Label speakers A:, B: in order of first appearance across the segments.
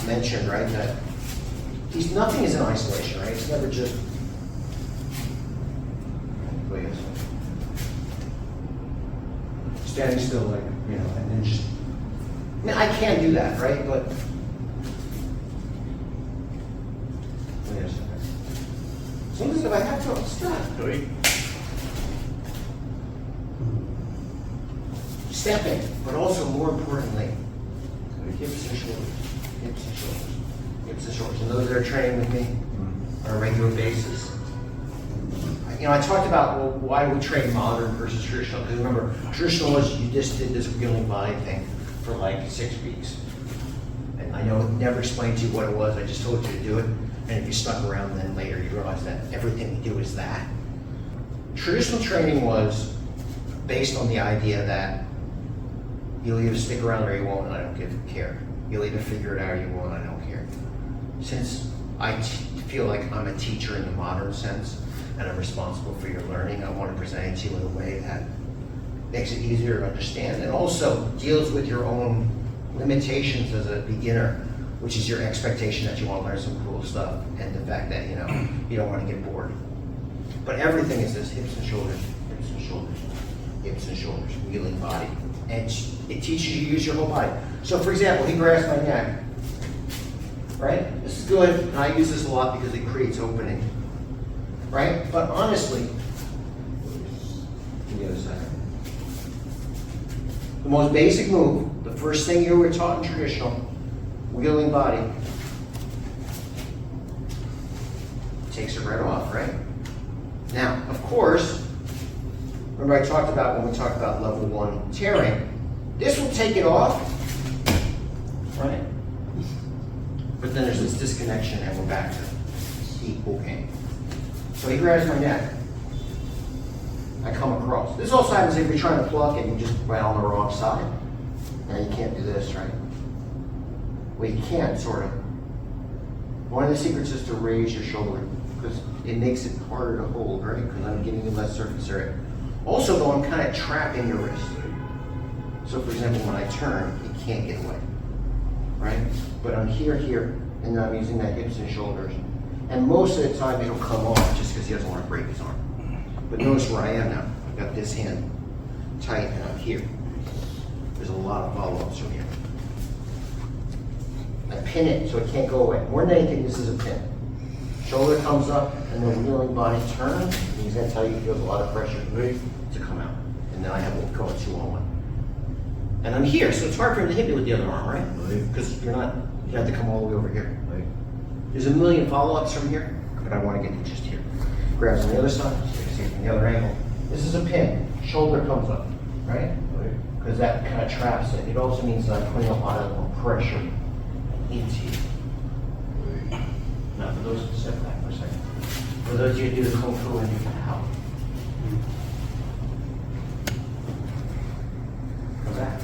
A: mentioned, right, that nothing is in isolation, right? It's never just, wait a second. Standing still, like, you know, and then just, I mean, I can do that, right? But, wait a second. Sometimes if I have to, I'll stop. Stepping, but also more importantly, hips and shoulders, hips and shoulders, hips and shoulders. And those that are training with me on a regular basis. You know, I talked about, well, why do we train modern versus traditional? Because remember, traditional was you just did this wheeling body thing for like 6 weeks. And I know I never explained to you what it was, I just told you to do it. And if you stuck around then later, you realize that everything we do is that. Traditional training was based on the idea that you'll either stick around or you won't, and I don't care. You'll either figure it out or you won't, I don't care. Since I feel like I'm a teacher in the modern sense, and I'm responsible for your learning, I want to present it to you in a way that makes it easier to understand, and also deals with your own limitations as a beginner, which is your expectation that you want to learn some cool stuff, and the fact that, you know, you don't want to get bored. But everything is this, hips and shoulders, hips and shoulders, hips and shoulders, wheeling body. And it teaches you to use your whole body. So for example, he grabs my neck, right? This is good, and I use this a lot because it creates opening, right? But honestly, give me a second. The most basic move, the first thing you were taught in traditional, wheeling body, takes it right off, right? Now, of course, remember I talked about when we talked about level 1 tearing, this will take it off, right? But then there's this disconnection and we're back to equal pain. So he grabs my neck, I come across. This also happens if you're trying to pluck and you just right on the wrong side. Now you can't do this, right? Well, you can, sort of. One of the secrets is to raise your shoulder because it makes it harder to hold, right? Because I'm giving you less surface area. Also, though, I'm kind of trapping your wrist. So, for example, when I turn, it can't get away, right? But I'm here, and then I'm using that hips and shoulders. And most of the time, it'll come off just because he doesn't want to break his arm. But notice where I am now. I've got this hand tight, and I'm here. There's a lot of follow-ups from here. I pin it so it can't go away. More than anything, this is a pin. Shoulder comes up, and the wheeling body turns. And he's going to tell you he feels a lot of pressure to come out. And then I have what we call a 2-on-1. And I'm here, so it's hard for him to hit me with the other arm, right? Because you have to come all the way over here. There's a million follow-ups from here, but I want to get you just here. Grabs on the other side, so you can see it from the other angle. This is a pin. Shoulder comes up, right? Because that kind of traps it. It also means that I'm putting a lot of pressure into you. Now, for those, step back for a second. For those of you who do the Kung Fu and you can help. Come back.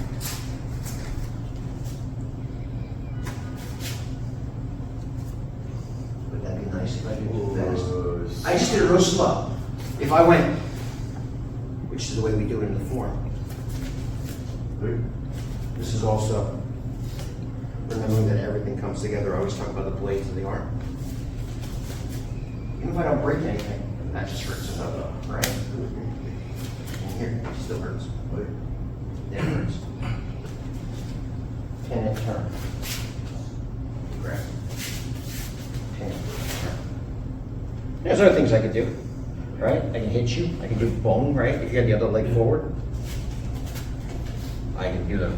A: Would that be nice if I did it fast? I just did it real slow. If I went, which is the way we do it in the form. This is also remembering that everything comes together. I always talk about the blades of the arm. Even if I don't break anything, that just hurts another, right? And here, it still hurts. It hurts. Pin and turn. Grab. Pin and turn. There's other things I could do, right? I can hit you. I can do bone, right? If you got the other leg forward. I can do the,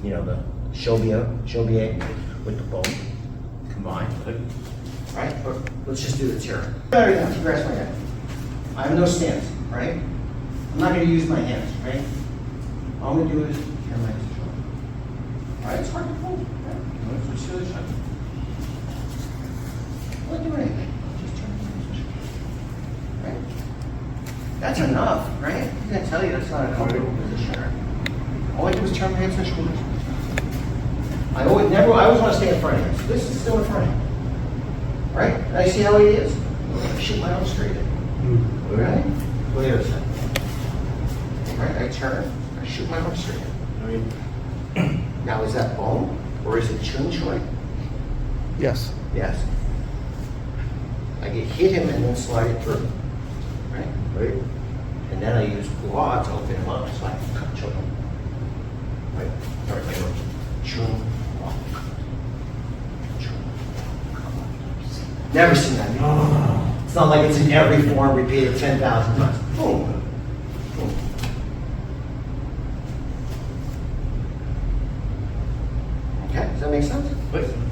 A: you know, the Shuai with the bone combined, right? But let's just do the tear. Better enough, you grasp my neck. I have no stance, right? I'm not going to use my hands, right? All I'm going to do is turn my hands to shoulder. All right, it's hard to hold, right? Let's do this. I'm not doing anything. Just turn my hands to shoulder, right? That's enough, right? I'm going to tell you that's not a comfortable position, right? All I do is turn my hands and shoulders. I always want to stay in front of him. So this is still in front of him. Right? And I see how he is. I shoot my arm straight in. Right? Go the other side. Right? I turn, I shoot my arm straight in. Now is that bone or Or is it Chun Shuai?
B: Yes.
A: Yes. I get hit him and then slide it through. Right?
C: Right?
A: And then I use Gua to open him up so I can choke him. Right? Start by going Chun. Never seen that. It's not like it's in every form repeated 10,000 times. Boom. Boom. Okay, does that make sense?
C: Right.